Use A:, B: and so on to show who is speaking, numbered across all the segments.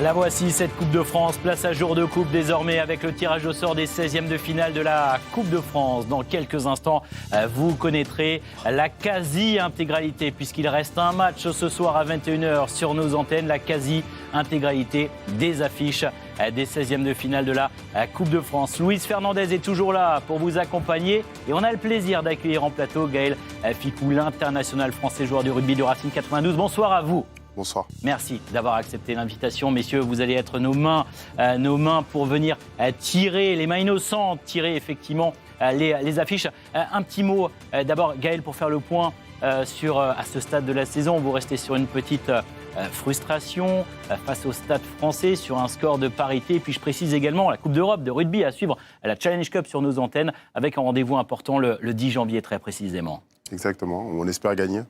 A: La voici, cette Coupe de France. Place à jour de coupe désormais avec le tirage au sort des 16e de finale de la Coupe de France. Dans quelques instants, vous connaîtrez la quasi-intégralité, puisqu'il reste un match ce soir à 21h sur nos antennes. La quasi-intégralité des affiches des 16e de finale de la Coupe de France. Luis Fernandez est toujours là pour vous accompagner. Et on a le plaisir d'accueillir en plateau Gaël Fickou, l'international français, joueur du rugby du Racing 92. Bonsoir à vous.
B: Bonsoir.
A: Merci d'avoir accepté l'invitation. Messieurs, vous allez être nos mains pour venir tirer, les mains innocentes, tirer effectivement les affiches. Un petit mot d'abord, Gaël, pour faire le point à ce stade de la saison. Vous restez sur une petite frustration face au Stade français sur un score de parité. Et puis je précise également la Coupe d'Europe de rugby à suivre, la Challenge Cup sur nos antennes avec un rendez-vous important le 10 janvier très précisément.
B: Exactement, on espère gagner.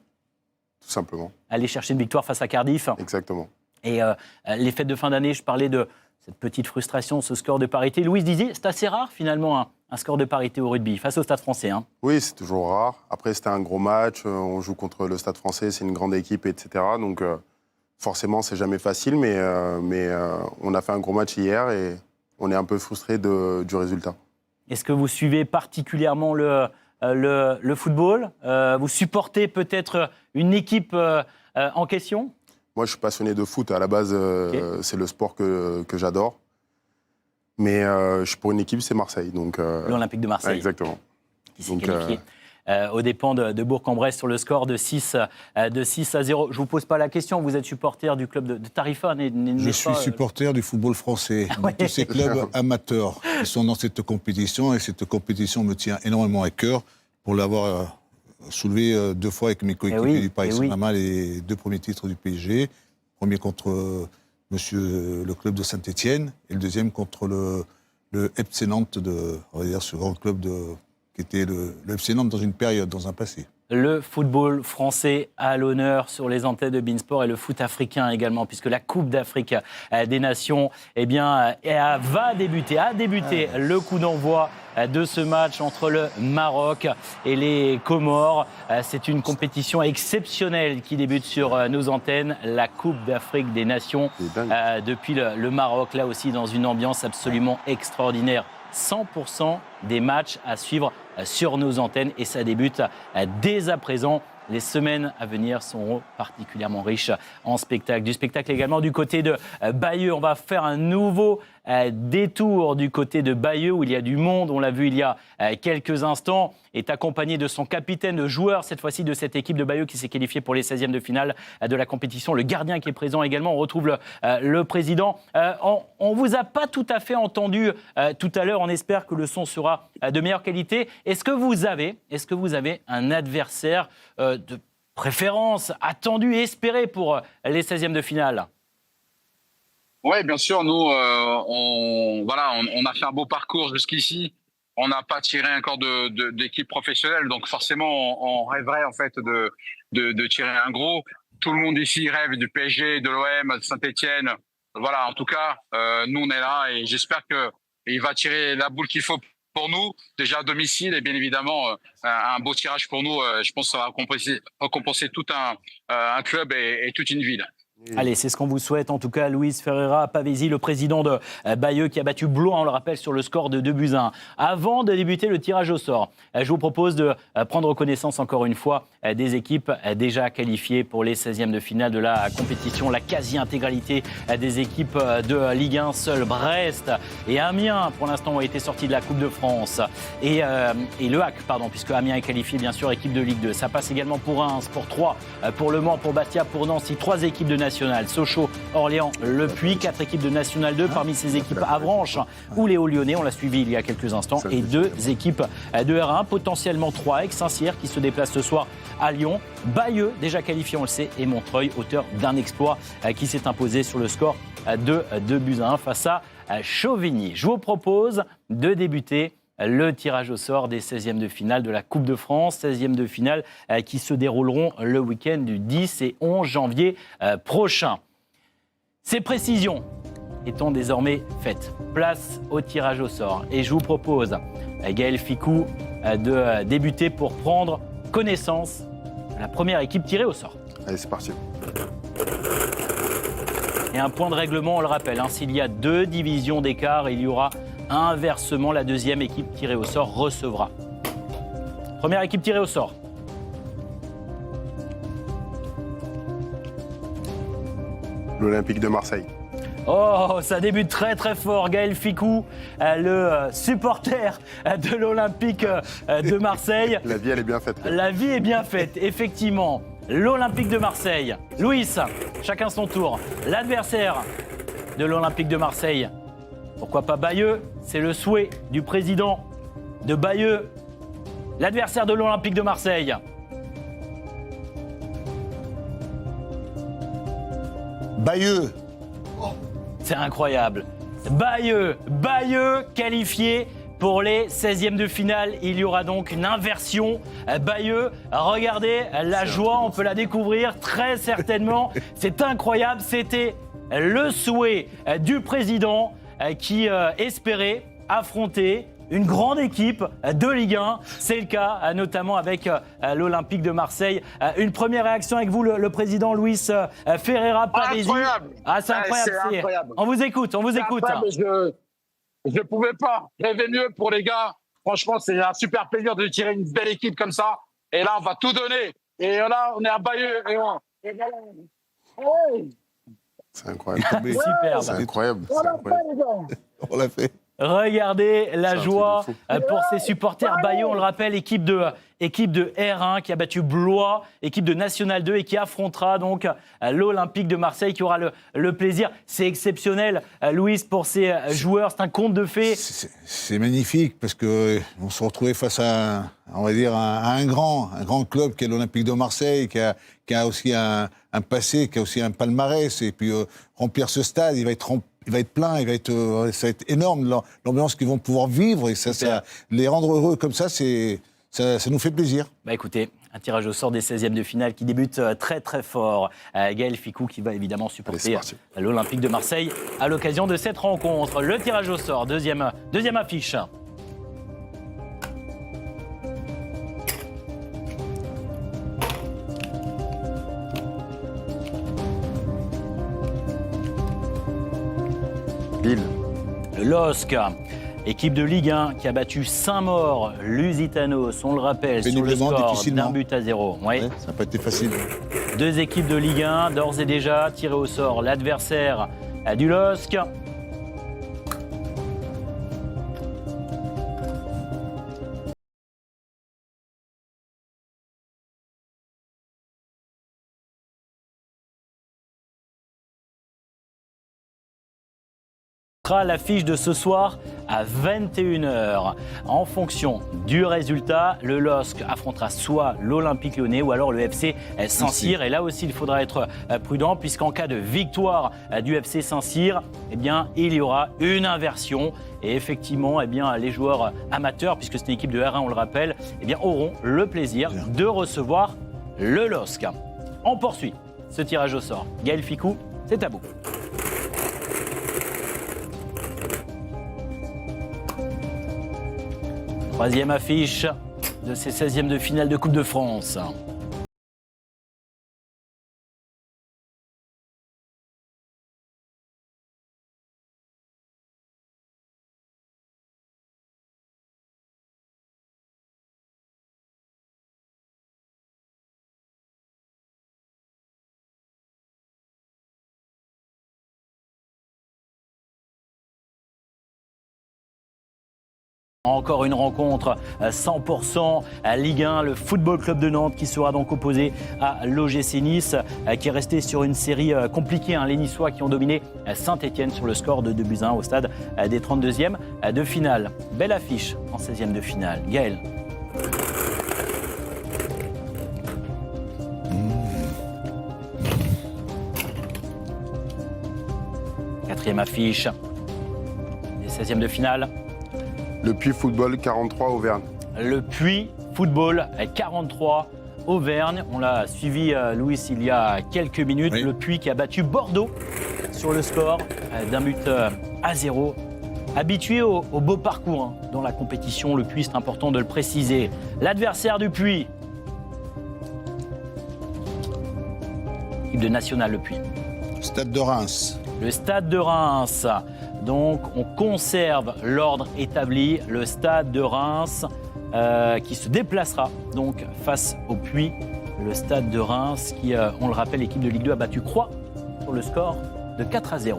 B: Tout simplement.
A: Aller chercher une victoire face à Cardiff.
B: Exactement.
A: Et les fêtes de fin d'année, je parlais de cette petite frustration, ce score de parité. Louise disait, c'est assez rare finalement un score de parité au rugby face au Stade français. Hein.
B: Oui, c'est toujours rare. Après, c'était un gros match. On joue contre le Stade français, c'est une grande équipe, etc. Donc forcément, c'est jamais facile. Mais on a fait un gros match hier et on est un peu frustré du résultat. Est-ce
A: que vous suivez particulièrement le football, vous supportez peut-être une équipe en question?
B: Moi, je suis passionné de foot. À la base, c'est le sport que j'adore. Mais je suis pour une équipe, c'est Marseille.
A: L'Olympique de Marseille.
B: Exactement.
A: Qui s'est qualifié aux dépens de Bourg-en-Bresse sur le score de 6 à 0. Je ne vous pose pas la question, vous êtes supporter du club de Tarifa,
C: Je suis supporter du football français, de tous ces clubs amateurs qui sont dans cette compétition. Et cette compétition me tient énormément à cœur pour l'avoir soulevé 2 fois avec mes coéquipiers du Paris Saint-Germain, les 2 premiers titres du PSG. Premier contre le club de Saint-Etienne et le deuxième contre le FC Nantes, on va dire ce grand club qui était le FC Nantes dans une période, dans un passé.
A: Le football français à l'honneur sur les antennes de Beansport et le foot africain également, puisque la Coupe d'Afrique des Nations a débuté le coup d'envoi de ce match entre le Maroc et les Comores. C'est une compétition exceptionnelle qui débute sur nos antennes, la Coupe d'Afrique des Nations, depuis le Maroc, là aussi dans une ambiance absolument extraordinaire. 100% des matchs à suivre sur nos antennes et ça débute dès à présent. Les semaines à venir seront particulièrement riches en spectacle. Du spectacle également du côté de Bayeux. On va faire un nouveau détour du côté de Bayeux où il y a du monde. On l'a vu il y a quelques instants. Est accompagné de son capitaine, de joueur cette fois-ci de cette équipe de Bayeux qui s'est qualifiée pour les 16e de finale de la compétition. Le gardien qui est présent également. On retrouve le président. On ne vous a pas tout à fait entendu tout à l'heure. On espère que le son sera de meilleure qualité. Est-ce que vous avez un adversaire de préférence attendu et espéré pour les 16e de finale?
D: Oui, bien sûr. Nous, on a fait un beau parcours jusqu'ici. On n'a pas tiré encore d'équipe professionnelle, donc forcément, on rêverait en fait de tirer un gros. Tout le monde ici rêve du PSG, de l'OM, de Saint-Etienne. Voilà, en tout cas, nous on est là et j'espère qu'il va tirer la boule qu'il faut pour nous, déjà à domicile et bien évidemment un beau tirage pour nous. Je pense que ça va compenser tout un club et toute une ville.
A: Allez, c'est ce qu'on vous souhaite. En tout cas, Luis Ferreira Pavesi, le président de Bayeux, qui a battu Blois, on le rappelle, sur le score de 2-1. Avant de débuter le tirage au sort, je vous propose de prendre connaissance encore une fois des équipes déjà qualifiées pour les 16e de finale de la compétition. La quasi-intégralité des équipes de Ligue 1, seul Brest et Amiens, pour l'instant, ont été sortis de la Coupe de France. Et Le Hac, puisque Amiens est qualifié, bien sûr, équipe de Ligue 2. Ça passe également pour Reims, pour Troyes, pour Le Mans, pour Bastia, pour Nancy. 3 équipes de National, Sochaux, Orléans, Le Puy, 4 équipes de National 2, parmi ces équipes Avranches ou les Hauts-Lyonnais, on l'a suivi il y a quelques instants, et 2 équipes de R1, potentiellement 3 Saint-Cyr qui se déplace ce soir à Lyon, Bayeux, déjà qualifié on le sait, et Montreuil, auteur d'un exploit qui s'est imposé sur le score de 2-1 face à Chauvigny. Je vous propose de débuter le tirage au sort des 16e de finale de la Coupe de France, 16e de finale qui se dérouleront le week-end du 10 et 11 janvier prochain. Ces précisions étant désormais faites, place au tirage au sort. Et je vous propose, Gaël Fickou, de débuter pour prendre connaissance de la première équipe tirée au sort.
B: Allez, c'est parti.
A: et un point de règlement, on le rappelle. S'il y a 2 divisions d'écart, il y aura inversement la deuxième équipe tirée au sort recevra. Première équipe tirée au sort.
B: L'Olympique de Marseille.
A: Oh, ça débute très très fort. Gaël Fickou, le supporter de l'Olympique de Marseille.
B: La vie, elle est bien faite.
A: La vie est bien faite, effectivement. L'Olympique de Marseille. Louis, chacun son tour. L'adversaire de l'Olympique de Marseille. Pourquoi pas Bayeux? C'est le souhait du président de Bayeux. L'adversaire de l'Olympique de Marseille.
C: Bayeux.
A: C'est incroyable. Bayeux qualifié pour les 16e de finale. Il y aura donc une inversion. Bayeux, regardez la joie, on peut la découvrir très certainement. C'est incroyable, c'était le souhait du président qui espérait affronter une grande équipe de Ligue 1. C'est le cas, notamment avec l'Olympique de Marseille. Une première réaction avec vous, le président Luis Ferreira Pavesi.
D: Incroyable.
A: C'est incroyable.
D: C'est incroyable.
A: On vous écoute.
D: Je pouvais pas rêver mieux pour les gars. Franchement, c'est un super plaisir de tirer une belle équipe comme ça. Et là, on va tout donner. Et là, on est à Bayeux. Et voilà.
B: C'est incroyable.
A: Superbe.
B: C'est incroyable. C'est incroyable.
C: On l'a fait.
A: Regardez la joie pour ces supporters Bayeux. On le rappelle, équipe de R1 qui a battu Blois, équipe de National 2 et qui affrontera donc l'Olympique de Marseille qui aura le plaisir. C'est exceptionnel, Louis, pour ces joueurs. C'est un conte de fées.
C: C'est magnifique parce qu'on se retrouvait face à, on va dire, à un grand club qui est l'Olympique de Marseille, qui a aussi un passé, qui a aussi un palmarès. Et puis remplir ce stade, il va être plein, ça va être énorme l'ambiance qu'ils vont pouvoir vivre et ça les rendre heureux comme ça, ça nous fait plaisir.
A: Écoutez, un tirage au sort des 16e de finale qui débute très très fort. Gaël Fickou qui va évidemment supporter l'Olympique de Marseille à l'occasion de cette rencontre. Le tirage au sort, deuxième affiche.
B: Lille.
A: Le LOSC, équipe de Ligue 1 qui a battu Saint-Maur, Lusitanos, on le rappelle, sur le score d'1-0. Oui.
C: Ouais, ça n'a pas été facile.
A: 2 équipes de Ligue 1, d'ores et déjà tirées au sort. L'adversaire du LOSC. L'affiche de ce soir à 21h. En fonction du résultat, le LOSC affrontera soit l'Olympique Lyonnais ou alors le FC Saint-Cyr. Et là aussi, il faudra être prudent puisqu'en cas de victoire du FC Saint-Cyr, il y aura une inversion. Et effectivement, les joueurs amateurs, puisque c'est une équipe de R1, on le rappelle, auront le plaisir de recevoir le LOSC. On poursuit ce tirage au sort. Gaël Fickou, c'est à vous. Troisième affiche de ces 16e de finale de Coupe de France. Encore une rencontre 100% à Ligue 1, le Football Club de Nantes qui sera donc opposé à l'OGC Nice qui est resté sur une série compliquée. Les Niçois qui ont dominé Saint-Etienne sur le score de 2-1 au stade des 32e de finale. Belle affiche en 16e de finale. Gaël. Quatrième affiche des 16e de finale.
B: Le Puy Football 43 Auvergne.
A: Le Puy Football 43 Auvergne. On l'a suivi, Louis, il y a quelques minutes. Oui. Le Puy qui a battu Bordeaux sur le score d'1-0. Habitué au beau parcours dans la compétition, le Puy, c'est important de le préciser. L'adversaire du Puy. Équipe de National, le Puy.
C: Stade de Reims.
A: le Stade de Reims. Donc on conserve l'ordre établi, le Stade de Reims qui se déplacera donc face au Puy. Le Stade de Reims qui, on le rappelle, l'équipe de Ligue 2 a battu Croix sur le score de 4-0.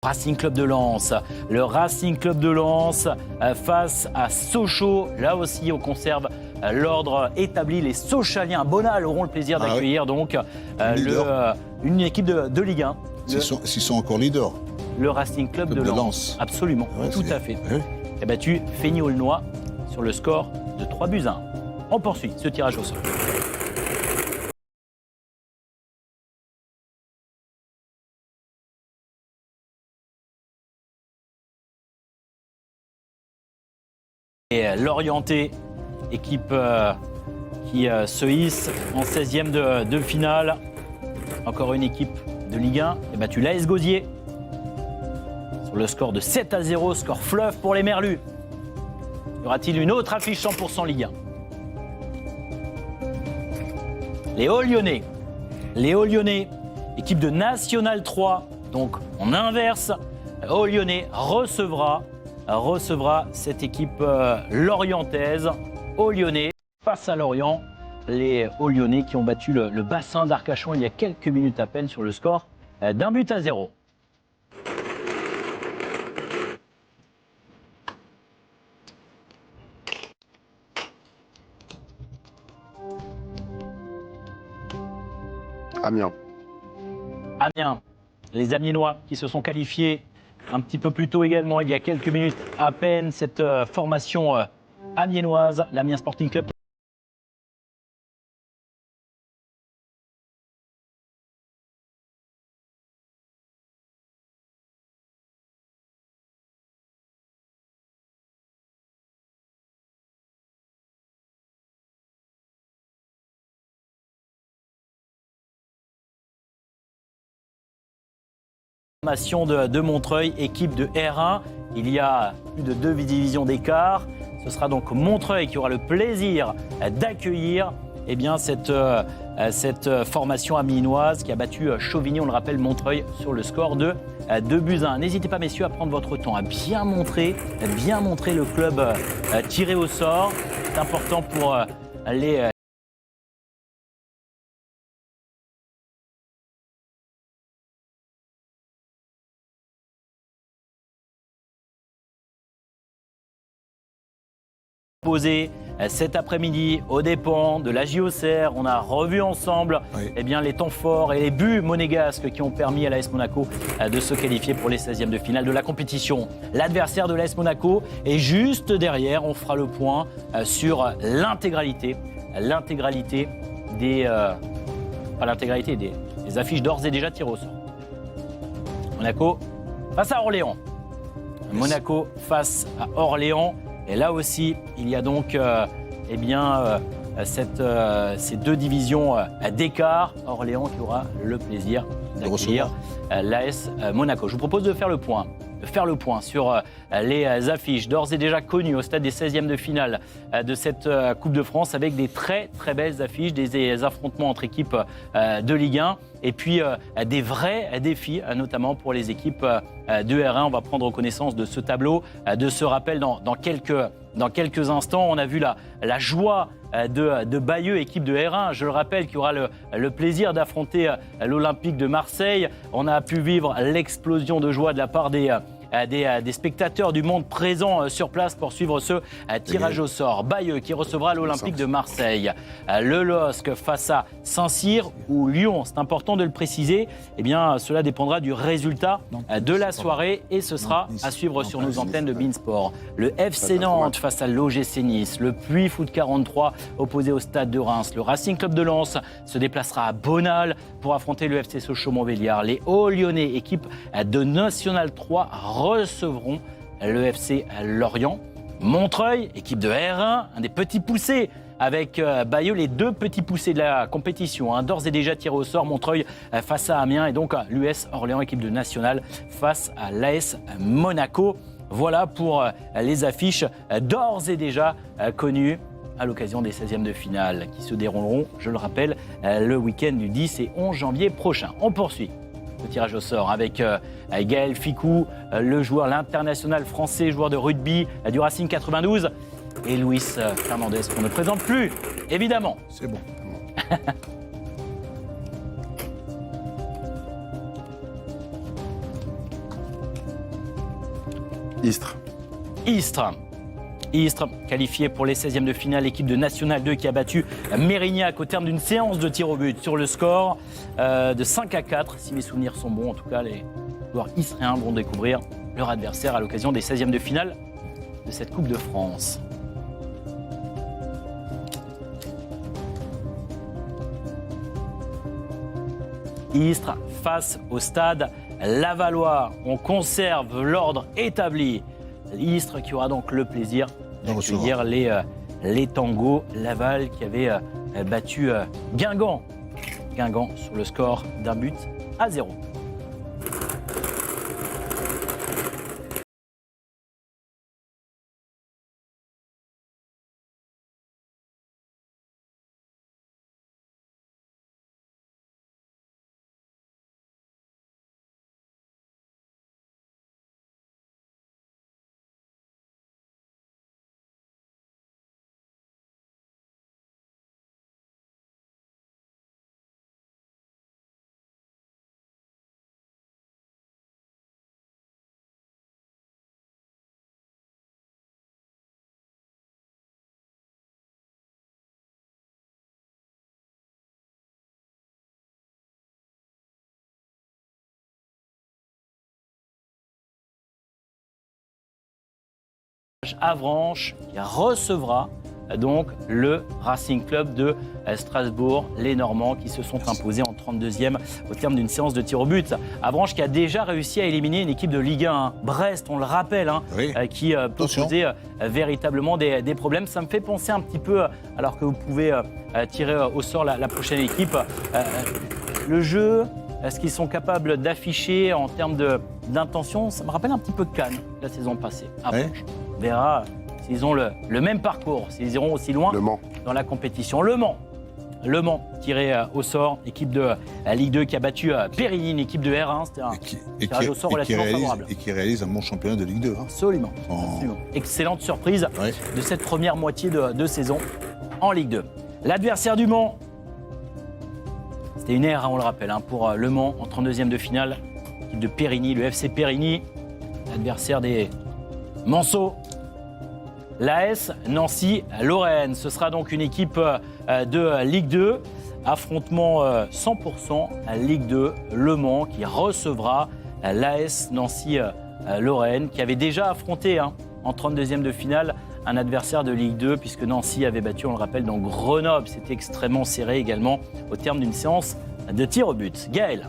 A: Racing Club de Lens, le Racing Club de Lens face à Sochaux. Là aussi, on conserve l'ordre établi. Les Sochaliens, Bonal, auront le plaisir d'accueillir donc une équipe de Ligue 1.
C: S'ils sont encore leaders.
A: Le Racing Club de Lens. Absolument, tout à fait. Qui a battu Feigny-Aulnois sur le score de 3-1. On poursuit ce tirage au sort. Et Lorientais, équipe qui se hisse en 16e de finale. Encore une équipe de Ligue 1 qui a battu l'AS Gauzier sur le score de 7-0, score fleuve pour les Merlus. Y aura-t-il une autre affiche 100% Ligue 1? Les Hauts-Lyonnais. Les Hauts-Lyonnais, équipe de National 3, donc on inverse. Hauts-Lyonnais recevra cette équipe lorientaise. Hauts-Lyonnais face à Lorient. Les Hauts-Lyonnais qui ont battu le bassin d'Arcachon il y a quelques minutes à peine sur le score d'1-0.
B: Amiens.
A: Amiens, les Amiénois qui se sont qualifiés un petit peu plus tôt également, il y a quelques minutes à peine, cette formation amiénoise, l'Amiens Sporting Club. Formation de Montreuil, équipe de R1. Il y a plus de 2 divisions d'écart. Ce sera donc Montreuil qui aura le plaisir d'accueillir cette formation amiénoise qui a battu Chauvigny, on le rappelle, Montreuil sur le score de 2-1. N'hésitez pas, messieurs, à prendre votre temps, à bien montrer le club tiré au sort. C'est important pour les posé cet après-midi aux dépens de la JOCR. On a revu ensemble les temps forts et les buts monégasques qui ont permis à l'AS Monaco de se qualifier pour les 16e de finale de la compétition. L'adversaire de l'AS Monaco est juste derrière. On fera le point sur l'intégralité des affiches d'ores et déjà tirées au sort. Monaco face à Orléans. Monaco face à Orléans. Et là aussi, il y a donc ces 2 divisions d'écart. Orléans qui aura le plaisir d'accueillir l'AS Monaco. Je vous propose de faire le point sur les affiches d'ores et déjà connues au stade des 16e de finale de cette Coupe de France, avec des très très belles affiches, des affrontements entre équipes de Ligue 1 et puis des vrais défis, notamment pour les équipes de R1. On va prendre connaissance de ce tableau, de ce rappel dans quelques instants. On a vu la joie de Bayeux, équipe de R1, je le rappelle, qui aura le plaisir d'affronter l'Olympique de Marseille. On a pu vivre l'explosion de joie de la part des des spectateurs du monde présents sur place pour suivre ce tirage au sort. Bayeux qui recevra l'Olympique de Marseille. Le LOSC face à Saint-Cyr ou Lyon. C'est important de le préciser. Eh bien, cela dépendra du résultat de la soirée et ce sera à suivre sur nos antennes de Beansport. Le FC Nantes face à l'OGC Nice. Le Puy Foot 43 opposé au Stade de Reims. Le Racing Club de Lens se déplacera à Bonal pour affronter le FC Sochaux-Montbéliard. Les Hauts-Lyonnais, équipe de National 3, recevront le FC Lorient. Montreuil, équipe de R1, un des petits poussés avec Bayeux, les 2 petits poussés de la compétition, d'ores et déjà tirés au sort. Montreuil face à Amiens et donc l'US Orléans, équipe de National, face à l'AS Monaco. Voilà pour les affiches d'ores et déjà connues à l'occasion des 16e de finale qui se dérouleront, je le rappelle, le week-end du 10 et 11 janvier prochain. On poursuit le tirage au sort avec Gaël Fickou, l'international français, joueur de rugby du Racing 92, et Luis Fernandez, qu'on ne présente plus, évidemment.
C: C'est bon.
A: Istres, qualifié pour les 16e de finale, l'équipe de National 2 qui a battu Mérignac au terme d'une séance de tir au but sur le score de 5-4. Si mes souvenirs sont bons, en tout cas, les joueurs istréens vont découvrir leur adversaire à l'occasion des 16e de finale de cette Coupe de France. Istres face au Stade Lavallois. On conserve l'ordre établi. Istres qui aura donc le plaisir d'accueillir les Tangos Laval qui avait battu Guingamp sur le score d'1-0. Avranches qui recevra donc le Racing Club de Strasbourg, les Normands qui se sont imposés en 32e au terme d'une séance de tir au but. Avranches qui a déjà réussi à éliminer une équipe de Ligue 1, Brest, on le rappelle, qui peut poser véritablement des problèmes. Ça me fait penser un petit peu, alors que vous pouvez tirer au sort la prochaine équipe, le jeu, ce qu'ils sont capables d'afficher en termes d'intention, ça me rappelle un petit peu Cannes la saison passée. Avranches. On verra s'ils ont le même parcours, s'ils iront aussi loin dans la compétition. Le Mans, tiré au sort, équipe de la Ligue 2 qui a battu Périgny, une équipe de R1. C'était un tirage au sort relativement favorable.
C: Et qui réalise un bon championnat de Ligue 2.
A: Absolument. Excellente surprise de cette première moitié de saison en Ligue 2. L'adversaire du Mans, c'était une R1, on le rappelle, pour Le Mans en 32e de finale. Équipe de Périgny, le FC Périgny, l'adversaire des Manceaux. L'AS Nancy-Lorraine. Ce sera donc une équipe de Ligue 2. Affrontement 100% Ligue 2. Le Mans qui recevra l'AS Nancy-Lorraine qui avait déjà affronté en 32e de finale un adversaire de Ligue 2 puisque Nancy avait battu, on le rappelle, dans Grenoble. C'était extrêmement serré également au terme d'une séance de tir au but. Gaël.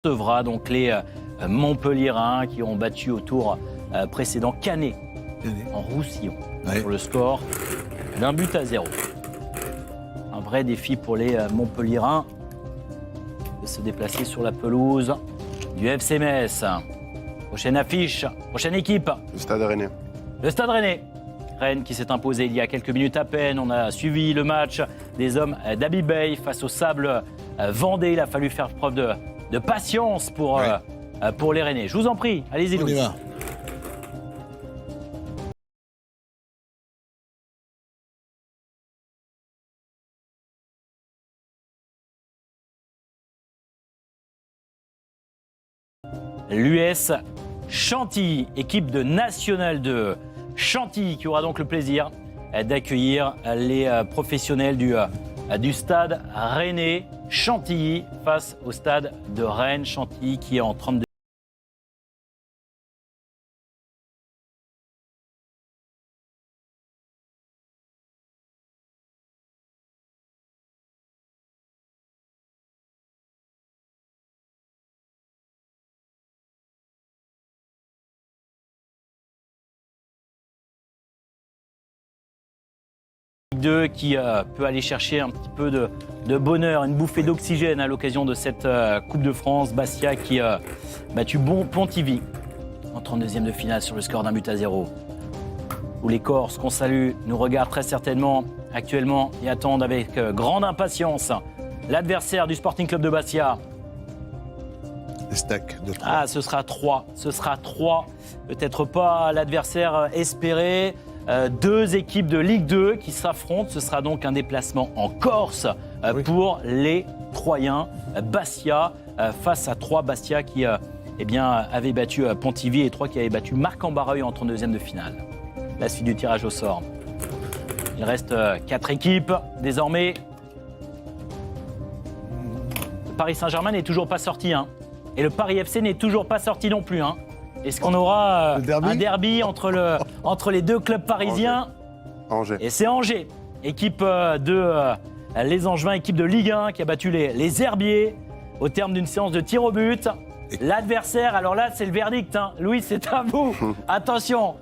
A: recevra donc les Montpelliérains qui ont battu au tour précédent Canet en Roussillon sur le score d'1-0. Un vrai défi pour les Montpelliérains de se déplacer sur la pelouse du FC Metz. Prochaine affiche, prochaine équipe.
B: Le Stade Rennais.
A: Le Stade Rennais. Rennes qui s'est imposé il y a quelques minutes à peine. On a suivi le match des hommes d'Habib Beye face au Sable Vendée. Il a fallu faire preuve de patience pour les Rennais. Je vous en prie, allez-y Louis. L'US Chantilly, équipe de National 2. Chantilly qui aura donc le plaisir d'accueillir les professionnels du stade rennais. Chantilly face au stade de Rennes. Chantilly qui est en 32. Qui peut aller chercher un petit peu de bonheur, une bouffée d'oxygène à l'occasion de cette Coupe de France. Bastia qui a battu Pontivy en 32e de finale sur le score d'1-0. Où les Corses qu'on salue nous regardent très certainement actuellement et attendent avec grande impatience l'adversaire du Sporting Club de Bastia.
C: Les stacks de 3.
A: Ah, ce sera 3. Ce sera 3. Peut-être pas l'adversaire espéré. Deux équipes de Ligue 2 qui s'affrontent. Ce sera donc un déplacement en Corse pour les Troyens. Bastia face à 3. Bastia qui avait battu Pontivy et 3 qui avait battu Marc-en-Barreuil en 32e de finale. La suite du tirage au sort. Il reste 4 équipes désormais. Le Paris Saint-Germain n'est toujours pas sorti. Et le Paris FC n'est toujours pas sorti non plus. Est-ce qu'on aura un derby entre les deux clubs parisiens?
B: Angers.
A: Et c'est Angers, équipe de les Angevins, équipe de Ligue 1 qui a battu les Herbiers au terme d'une séance de tir au but. L'adversaire, alors là c'est le verdict. Louis, c'est à vous. Attention,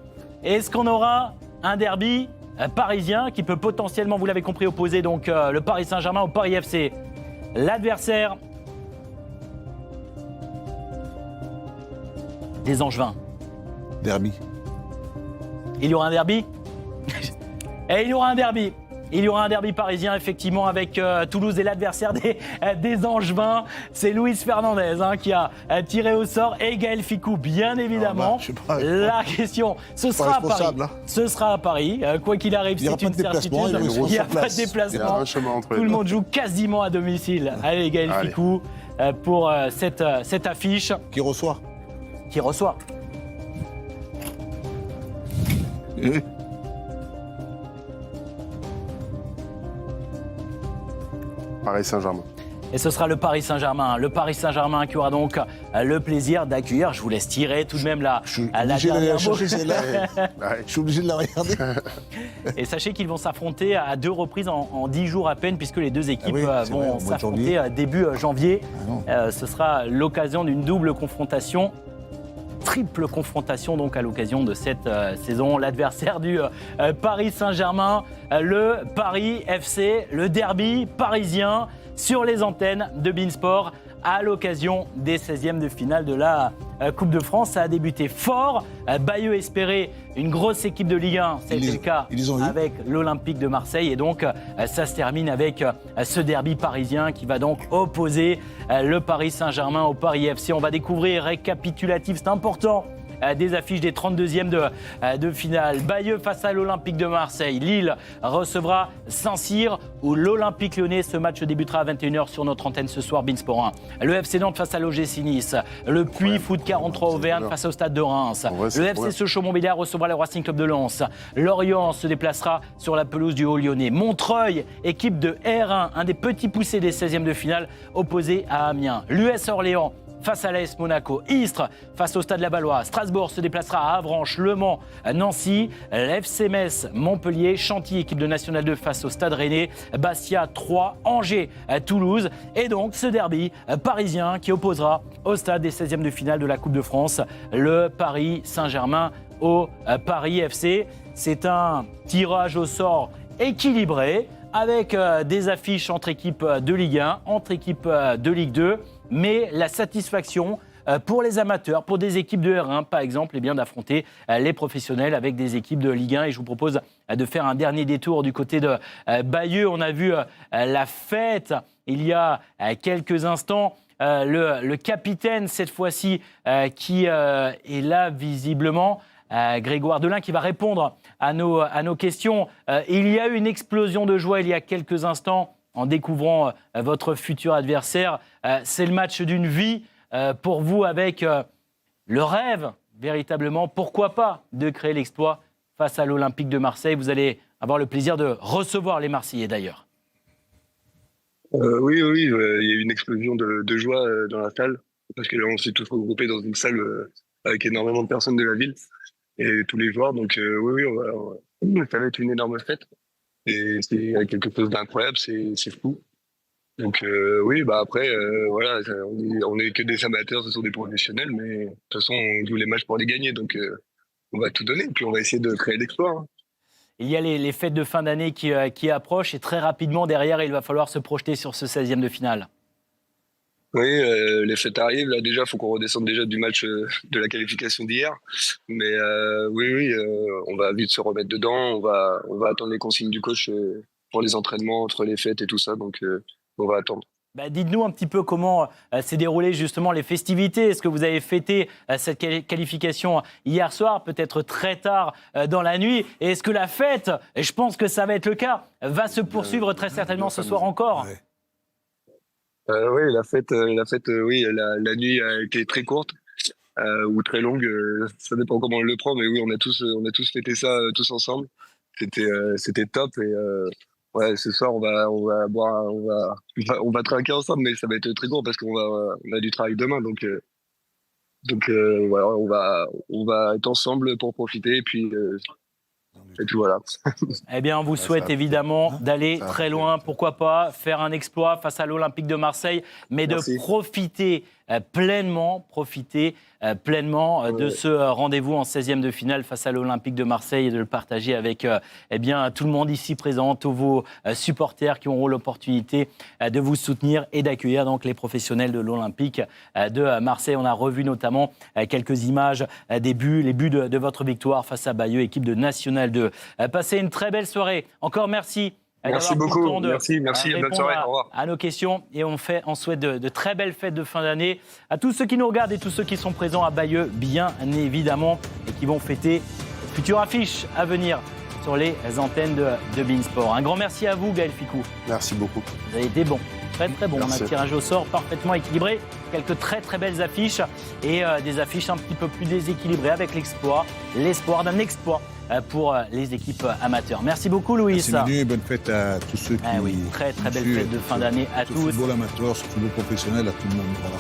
A: est-ce qu'on aura un derby parisien qui peut potentiellement, vous l'avez compris, opposer donc le Paris Saint-Germain au Paris FC? L'adversaire des Angevins.
C: Derby.
A: Il y aura un derby. Et il y aura un derby. Il y aura un derby parisien, effectivement, avec Toulouse et l'adversaire des Angevins. C'est Luis Fernandez qui a tiré au sort et Gaël Ficou, bien évidemment. La question, ce sera à Paris. Ce sera à Paris. Quoi qu'il arrive, c'est une certitude. Il n'y a pas de déplacement. Tout le monde joue quasiment à domicile. Allez, Gaël Ficou, pour cette affiche.
C: Qui reçoit.
B: Paris Saint-Germain.
A: Et ce sera le Paris Saint-Germain. Le Paris Saint-Germain qui aura donc le plaisir d'accueillir. Je vous laisse tirer tout de même la dernière.
C: Je suis obligé de la regarder.
A: Et sachez qu'ils vont s'affronter à 2 reprises en 10 jours à peine, puisque les deux équipes vont s'affronter début janvier. Ce sera l'occasion d'une double confrontation. Triple confrontation donc à l'occasion de cette saison. L'adversaire du Paris Saint-Germain, le Paris FC, le derby parisien sur les antennes de beIN Sport à l'occasion des 16e de finale de la Coupe de France. Ça a débuté fort. Bayeux espérait une grosse équipe de Ligue 1. Ça a été le cas avec l'Olympique de Marseille. Et donc, ça se termine avec ce derby parisien qui va donc opposer le Paris Saint-Germain au Paris FC. On va découvrir, récapitulatif, c'est important, des affiches des 32e de finale. Bayeux face à l'Olympique de Marseille. Lille recevra Saint-Cyr où l'Olympique Lyonnais. Ce match débutera à 21h sur notre antenne ce soir, beIN Sport 1. Le FC Nantes face à l'OGC Nice. Le Puy Foot 43 Auvergne face au Stade de Reims. Le FC Sochaux-Montbéliard recevra le Racing Club de Lens. Lorient se déplacera sur la pelouse du Haut-Lyonnais. Montreuil, équipe de R1, un des petits poussés des 16e de finale, opposé à Amiens. L'US Orléans face à l'AS Monaco. Istres face au Stade Lavallois. Strasbourg se déplacera à Avranches, Le Mans, Nancy. l'FC Metz, Montpellier. Chantilly, équipe de National 2 face au Stade Rennais. Bastia, 3. Angers, Toulouse. Et donc ce derby parisien qui opposera au stade des 16e de finale de la Coupe de France le Paris Saint-Germain au Paris FC. C'est un tirage au sort équilibré avec des affiches entre équipes de Ligue 1, entre équipes de Ligue 2, mais la satisfaction pour les amateurs, pour des équipes de R1 par exemple, eh bien, d'affronter les professionnels avec des équipes de Ligue 1. Et je vous propose de faire un dernier détour du côté de Bayeux. On a vu la fête il y a quelques instants. Le capitaine, cette fois-ci, qui est là visiblement, Grégoire Delain, qui va répondre à nos questions. Il y a eu une explosion de joie il y a quelques instants en découvrant votre futur adversaire. C'est le match d'une vie pour vous, avec le rêve, véritablement, pourquoi pas, de créer l'exploit face à l'Olympique de Marseille. Vous allez avoir le plaisir de recevoir les Marseillais d'ailleurs.
E: Oui, il y a eu une explosion de joie dans la salle, parce que là, on s'est tous regroupés dans une salle avec énormément de personnes de la ville et tous les joueurs. Donc oui, ça va être une énorme fête et c'est quelque chose d'incroyable, c'est fou. Donc oui, après, voilà, on est que des amateurs, ce sont des professionnels, mais de toute façon, on joue les matchs pour les gagner, donc on va tout donner, puis on va essayer de créer l'exploit. Hein.
A: Il y a les fêtes de fin d'année qui approchent et très rapidement, derrière, il va falloir se projeter sur ce 16e de finale.
E: Oui, les fêtes arrivent. Là, déjà, il faut qu'on redescende déjà du match de la qualification d'hier. Mais oui, on va vite se remettre dedans. On va attendre les consignes du coach pour les entraînements entre les fêtes et tout ça. Donc, on va attendre.
A: Dites-nous un petit peu comment s'est déroulé justement les festivités. Est-ce que vous avez fêté cette qualification hier soir, peut-être très tard dans la nuit? Et est-ce que la fête, et je pense que ça va être le cas, va se poursuivre très certainement ce soir encore?
E: Oui, la fête, oui, la nuit a été très courte ou très longue. Ça dépend comment on le prend, mais oui, on a tous fêté ça tous ensemble. C'était top et ouais, ce soir, on va boire, on va trinquer ensemble, mais ça va être très court parce qu'on a du travail demain, donc voilà, on va être ensemble pour profiter et puis voilà.
A: Eh bien, on vous souhaite évidemment d'aller très loin, pourquoi pas faire un exploit face à l'Olympique de Marseille, mais de profiter pleinement de ce rendez-vous en 16e de finale face à l'Olympique de Marseille et de le partager avec tout le monde ici présent, tous vos supporters qui auront l'opportunité de vous soutenir et d'accueillir donc les professionnels de l'Olympique de Marseille. On a revu notamment quelques images les buts de votre victoire face à Bayeux, équipe de National 2. Passez une très belle soirée. Encore merci.
E: Merci beaucoup. Merci. Bonne soirée. Au revoir.
A: À nos questions et on souhaite de très belles fêtes de fin d'année à tous ceux qui nous regardent et tous ceux qui sont présents à Bayeux, bien évidemment, et qui vont fêter future affiche à venir sur les antennes de Beansport. Un grand merci à vous, Gaël Ficou.
B: Merci beaucoup.
A: Vous avez été bon, très bon.
B: Merci.
A: On a un tirage au sort parfaitement équilibré, quelques très belles affiches et des affiches un petit peu plus déséquilibrées avec l'espoir d'un exploit pour les équipes amateurs. Merci beaucoup, Louis.
C: Merci Manu et bonne fête à tous ceux qui...
A: Oui, très belle fête de fin d'année à tous.
C: Au football amateur, au football professionnel, à tout le monde. Voilà.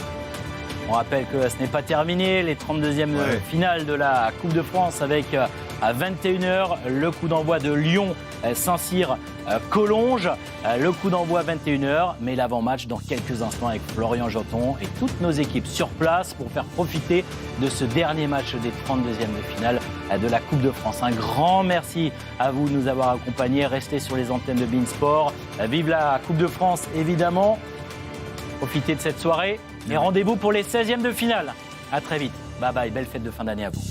A: On rappelle que ce n'est pas terminé, les 32e finales de la Coupe de France avec à 21h le coup d'envoi de Lyon, Saint-Cyr, Collonges. Le coup d'envoi à 21h, mais l'avant-match dans quelques instants avec Florian Joton et toutes nos équipes sur place pour faire profiter de ce dernier match des 32e de finale de la Coupe de France. Un grand merci à vous de nous avoir accompagnés. Restez sur les antennes de Beansport. Vive la Coupe de France, évidemment. Profitez de cette soirée et rendez-vous pour les 16e de finale. À très vite. Bye bye, belle fête de fin d'année à vous.